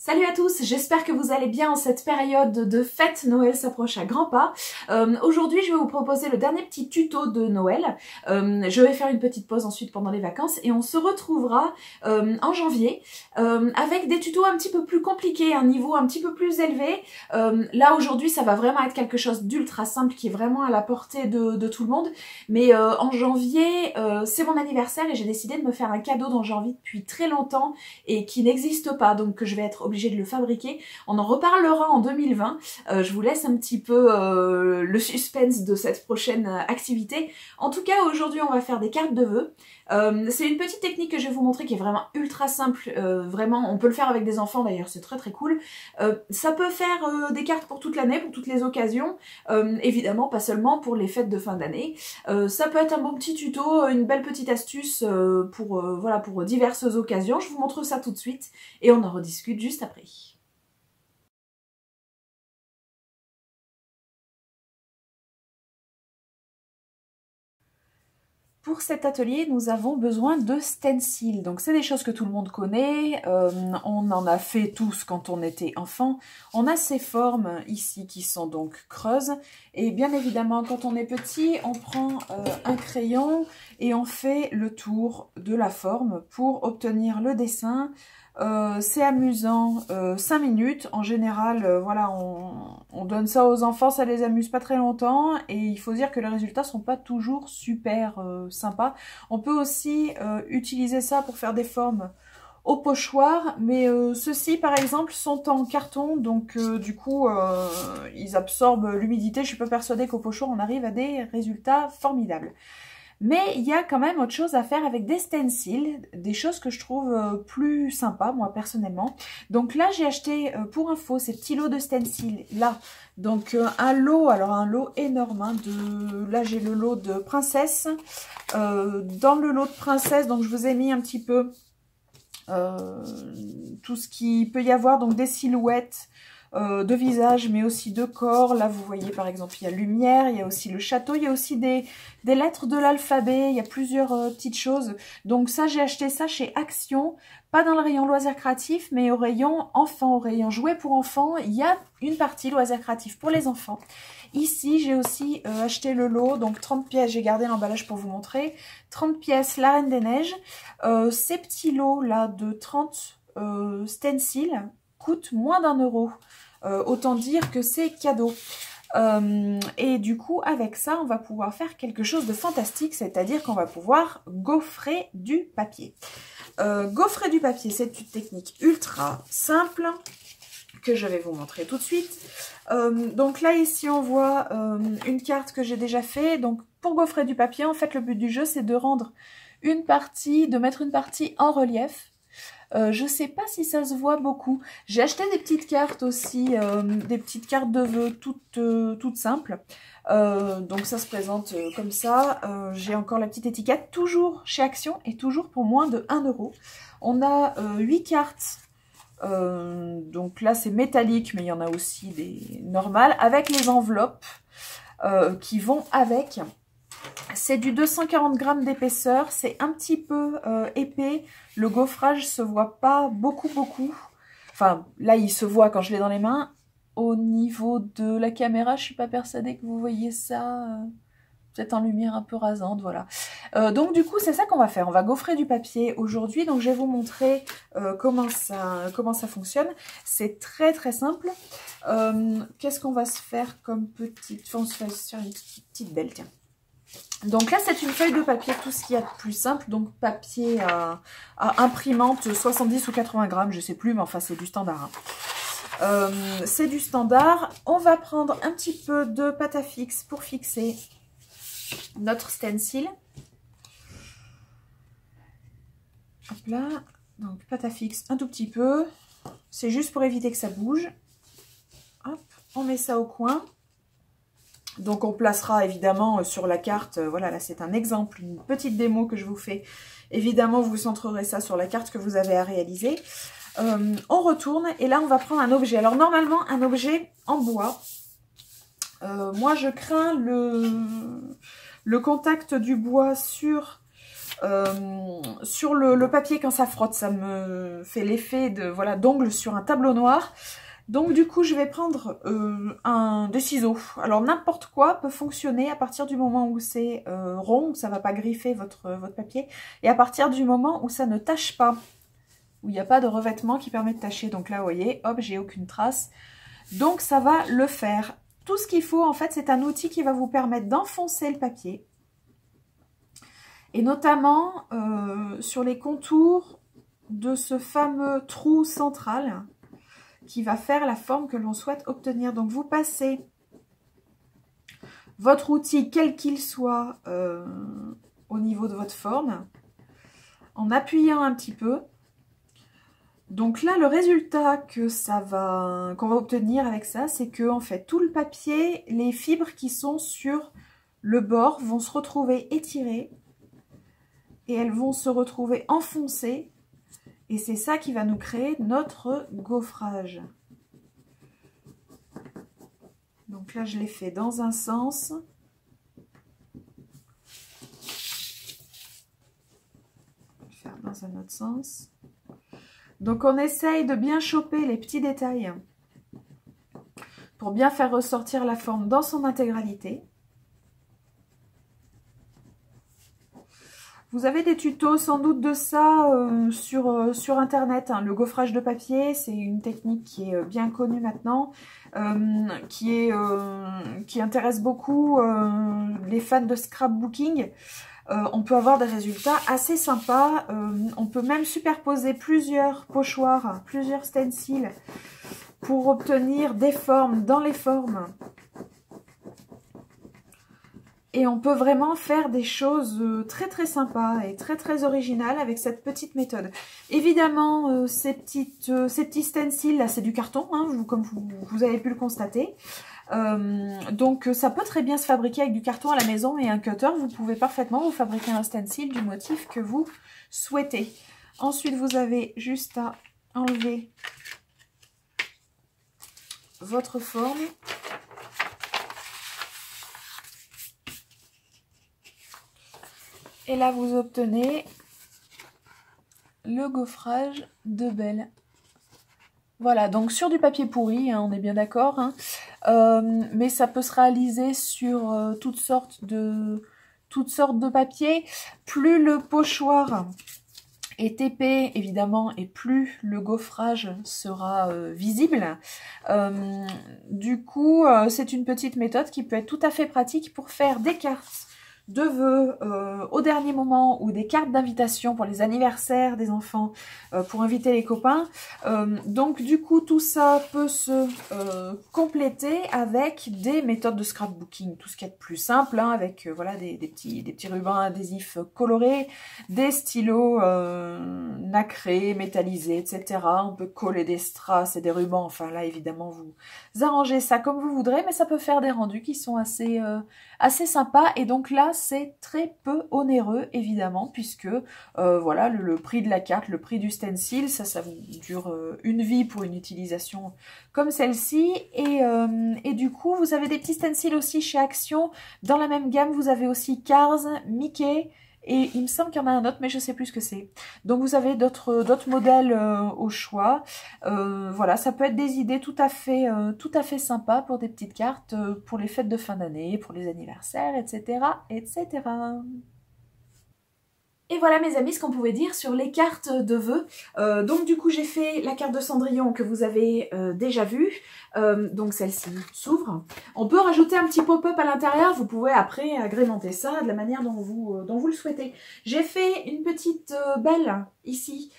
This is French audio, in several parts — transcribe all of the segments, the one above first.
Salut à tous, j'espère que vous allez bien en cette période de fête. Noël s'approche à grands pas. Aujourd'hui, je vais vous proposer le dernier petit tuto de Noël. Je vais faire une petite pause ensuite pendant les vacances et on se retrouvera en janvier avec des tutos un petit peu plus compliqués, un niveau un petit peu plus élevé. Là, aujourd'hui, ça va vraiment être quelque chose d'ultra simple qui est vraiment à la portée de tout le monde. Mais en janvier, c'est mon anniversaire et j'ai décidé de me faire un cadeau dont j'ai envie depuis très longtemps et qui n'existe pas, donc que je vais être obligée de le fabriquer. On en reparlera en 2020. Je vous laisse un petit peu le suspense de cette prochaine activité. En tout cas, aujourd'hui, on va faire des cartes de vœux. C'est une petite technique que je vais vous montrer qui est vraiment ultra simple. Vraiment, on peut le faire avec des enfants d'ailleurs, c'est très très cool. Ça peut faire des cartes pour toute l'année, pour toutes les occasions. Évidemment, pas seulement pour les fêtes de fin d'année. Ça peut être un bon petit tuto, une belle petite astuce voilà, pour diverses occasions. Je vous montre ça tout de suite et on en rediscute juste après. Pour cet atelier, nous avons besoin de stencils. Donc c'est des choses que tout le monde connaît, on en a fait tous quand on était enfant. On a ces formes ici qui sont donc creuses. Et bien évidemment, quand on est petit, on prend un crayon et on fait le tour de la forme pour obtenir le dessin. C'est amusant, 5 minutes. En général, voilà, on donne ça aux enfants, ça les amuse pas très longtemps. Et il faut dire que les résultats sont pas toujours super sympas. On peut aussi utiliser ça pour faire des formes au pochoir. Mais ceux-ci, par exemple, sont en carton. Donc, du coup, ils absorbent l'humidité. Je suis pas persuadée qu'au pochoir, on arrive à des résultats formidables. Mais il y a quand même autre chose à faire avec des stencils, des choses que je trouve plus sympas, moi, personnellement. Donc là, j'ai acheté, pour info, ces petits lots de stencils, là. Donc un lot, alors un lot énorme, hein, là j'ai le lot de princesse. Dans le lot de princesse, donc je vous ai mis un petit peu tout ce qui peut y avoir, donc des silhouettes, de visage, mais aussi de corps. Là, vous voyez, par exemple, il y a lumière, il y a aussi le château, il y a aussi des lettres de l'alphabet, il y a plusieurs petites choses. Donc ça, j'ai acheté ça chez Action, pas dans le rayon loisirs créatifs, mais au rayon enfants, au rayon jouets pour enfants. Il y a une partie loisirs créatifs pour les enfants. Ici, j'ai aussi acheté le lot, donc 30 pièces, j'ai gardé l'emballage pour vous montrer. 30 pièces, la Reine des Neiges. Ces petits lots-là de 30 stencils coûtent moins d'1 €. Autant dire que c'est cadeau. Et du coup, avec ça, on va pouvoir faire quelque chose de fantastique, c'est-à-dire qu'on va pouvoir gaufrer du papier. Gaufrer du papier, c'est une technique ultra simple que je vais vous montrer tout de suite. Donc là, ici, on voit une carte que j'ai déjà fait. Donc, pour gaufrer du papier, en fait, le but du jeu, c'est de rendre une partie, de mettre une partie en relief. Je sais pas si ça se voit beaucoup. J'ai acheté des petites cartes aussi, des petites cartes de vœux toutes simples. Donc ça se présente comme ça. J'ai encore la petite étiquette, toujours chez Action et toujours pour moins de 1 €. On a 8 cartes. Donc là c'est métallique, mais il y en a aussi des normales, avec les enveloppes qui vont avec. C'est du 240 grammes d'épaisseur, c'est un petit peu épais, le gaufrage se voit pas beaucoup. Enfin, là il se voit quand je l'ai dans les mains. Au niveau de la caméra, je suis pas persuadée que vous voyez ça, peut-être en lumière un peu rasante, voilà. Donc du coup, c'est ça qu'on va faire, on va gaufrer du papier aujourd'hui, donc je vais vous montrer comment ça fonctionne. C'est très très simple. Qu'est-ce qu'on va se faire comme petite... Enfin, on se fait sur une petite belle, tiens. Donc là, c'est une feuille de papier, tout ce qu'il y a de plus simple. Donc papier à imprimante, 70 ou 80 grammes, je sais plus, mais enfin, c'est du standard. Hein. C'est du standard. On va prendre un petit peu de pâte à fixe pour fixer notre stencil. Hop là. Donc pâte à fixe un tout petit peu. C'est juste pour éviter que ça bouge. Hop, on met ça au coin. Donc on placera évidemment sur la carte, voilà, là c'est un exemple, une petite démo que je vous fais. Évidemment, vous centrerez ça sur la carte que vous avez à réaliser. On retourne et là on va prendre un objet. Alors normalement un objet en bois. Moi je crains le contact du bois sur Sur le papier, quand ça frotte, ça me fait l'effet de voilà d'ongles sur un tableau noir. Donc du coup, je vais prendre des ciseaux. Alors n'importe quoi peut fonctionner à partir du moment où c'est rond, où ça ne va pas griffer votre papier, et à partir du moment où ça ne tache pas, où il n'y a pas de revêtement qui permet de tacher. Donc là, vous voyez, hop, j'ai aucune trace. Donc ça va le faire. Tout ce qu'il faut, en fait, c'est un outil qui va vous permettre d'enfoncer le papier. Et notamment sur les contours de ce fameux trou central qui va faire la forme que l'on souhaite obtenir. Donc vous passez votre outil, quel qu'il soit, au niveau de votre forme, en appuyant un petit peu. Donc là, le résultat qu'on va obtenir avec ça, c'est que en fait, tout le papier, les fibres qui sont sur le bord vont se retrouver étirées et elles vont se retrouver enfoncées. Et c'est ça qui va nous créer notre gaufrage. Donc là, je l'ai fait dans un sens. Je vais le faire dans un autre sens. Donc on essaye de bien choper les petits détails pour bien faire ressortir la forme dans son intégralité. Vous avez des tutos sans doute de ça sur internet, hein. Le gaufrage de papier, c'est une technique qui est bien connue maintenant, qui intéresse beaucoup les fans de scrapbooking. On peut avoir des résultats assez sympas. On peut même superposer plusieurs pochoirs, plusieurs stencils pour obtenir des formes dans les formes. Et on peut vraiment faire des choses très très sympas et très très originales avec cette petite méthode. Évidemment, ces petits stencils là, c'est du carton, hein, comme vous avez pu le constater. Donc ça peut très bien se fabriquer avec du carton à la maison et un cutter. Vous pouvez parfaitement vous fabriquer un stencil du motif que vous souhaitez. Ensuite, vous avez juste à enlever votre forme. Et là, vous obtenez le gaufrage de Belle. Voilà, donc sur du papier pourri, hein, on est bien d'accord. Hein, mais ça peut se réaliser sur toutes sortes de papiers. Plus le pochoir est épais, évidemment, et plus le gaufrage sera visible. Du coup, c'est une petite méthode qui peut être tout à fait pratique pour faire des cartes de vœux au dernier moment ou des cartes d'invitation pour les anniversaires des enfants, pour inviter les copains. Donc du coup tout ça peut se compléter avec des méthodes de scrapbooking, tout ce qui est de plus simple, hein, avec voilà des petits rubans adhésifs colorés, des stylos nacrés, métallisés, etc. On peut coller des strass et des rubans, enfin là évidemment vous arrangez ça comme vous voudrez, mais ça peut faire des rendus qui sont assez sympas. Et donc là c'est très peu onéreux évidemment, puisque voilà le prix de la carte, le prix du stencil, ça vous dure une vie pour une utilisation comme celle-ci. Et du coup vous avez des petits stencils aussi chez Action. Dans la même gamme vous avez aussi Cars, Mickey, et il me semble qu'il y en a un autre, mais je ne sais plus ce que c'est. Donc vous avez d'autres modèles au choix. Voilà, ça peut être des idées tout à fait sympas pour des petites cartes, pour les fêtes de fin d'année, pour les anniversaires, etc., etc. Et voilà mes amis ce qu'on pouvait dire sur les cartes de vœux. Donc du coup j'ai fait la carte de Cendrillon que vous avez déjà vue. Donc celle-ci s'ouvre. On peut rajouter un petit pop-up à l'intérieur. Vous pouvez après agrémenter ça de la manière dont vous le souhaitez. J'ai fait une petite belle ici.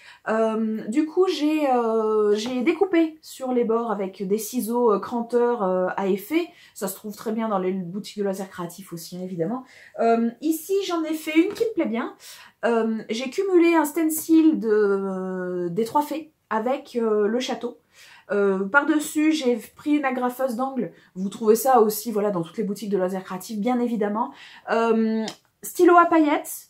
Du coup j'ai découpé sur les bords avec des ciseaux cranteurs à effet. Ça se trouve très bien dans les boutiques de laser créatifs aussi, hein, évidemment. Ici j'en ai fait une qui me plaît bien. J'ai cumulé un stencil des Trois Fées avec le château. Par-dessus, j'ai pris une agrafeuse d'angle. Vous trouvez ça aussi voilà, dans toutes les boutiques de laser créatif, bien évidemment. Stylo à paillettes,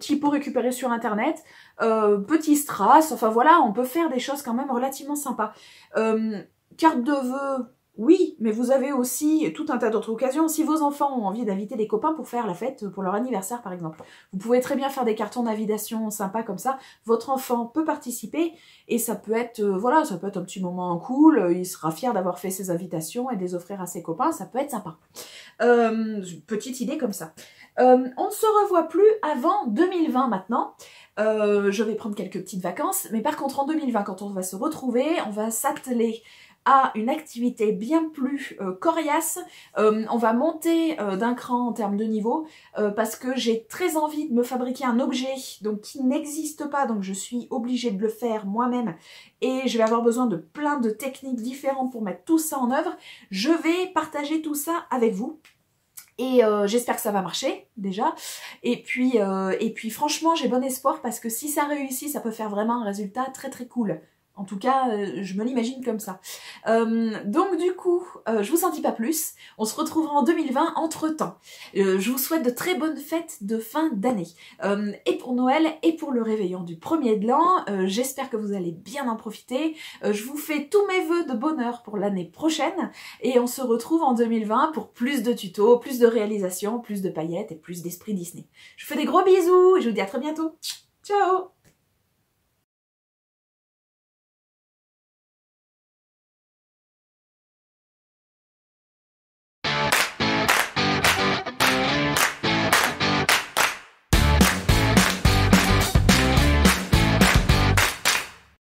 typo récupéré sur internet. Petit strass, enfin voilà, on peut faire des choses quand même relativement sympas. Carte de vœux, Oui, mais vous avez aussi tout un tas d'autres occasions. Si vos enfants ont envie d'inviter des copains pour faire la fête pour leur anniversaire par exemple, vous pouvez très bien faire des cartons d'invitation sympas comme ça. Votre enfant peut participer et ça peut être, voilà, ça peut être un petit moment cool. Il sera fier d'avoir fait ses invitations et de les offrir à ses copains. Ça peut être sympa. Petite idée comme ça. On ne se revoit plus avant 2020 maintenant. Je vais prendre quelques petites vacances, mais par contre en 2020, quand on va se retrouver, on va s'atteler à une activité bien plus coriace. On va monter d'un cran en termes de niveau parce que j'ai très envie de me fabriquer un objet donc, qui n'existe pas, donc je suis obligée de le faire moi-même et je vais avoir besoin de plein de techniques différentes pour mettre tout ça en œuvre. Je vais partager tout ça avec vous. Et j'espère que ça va marcher, déjà. Et puis franchement, j'ai bon espoir parce que si ça réussit, ça peut faire vraiment un résultat très très cool. En tout cas, je me l'imagine comme ça. Donc du coup, je vous en dis pas plus. On se retrouvera en 2020 entre-temps. Je vous souhaite de très bonnes fêtes de fin d'année. Et pour Noël et pour le réveillon du 1er de l'an. J'espère que vous allez bien en profiter. Je vous fais tous mes vœux de bonheur pour l'année prochaine. Et on se retrouve en 2020 pour plus de tutos, plus de réalisations, plus de paillettes et plus d'esprit Disney. Je vous fais des gros bisous et je vous dis à très bientôt. Ciao!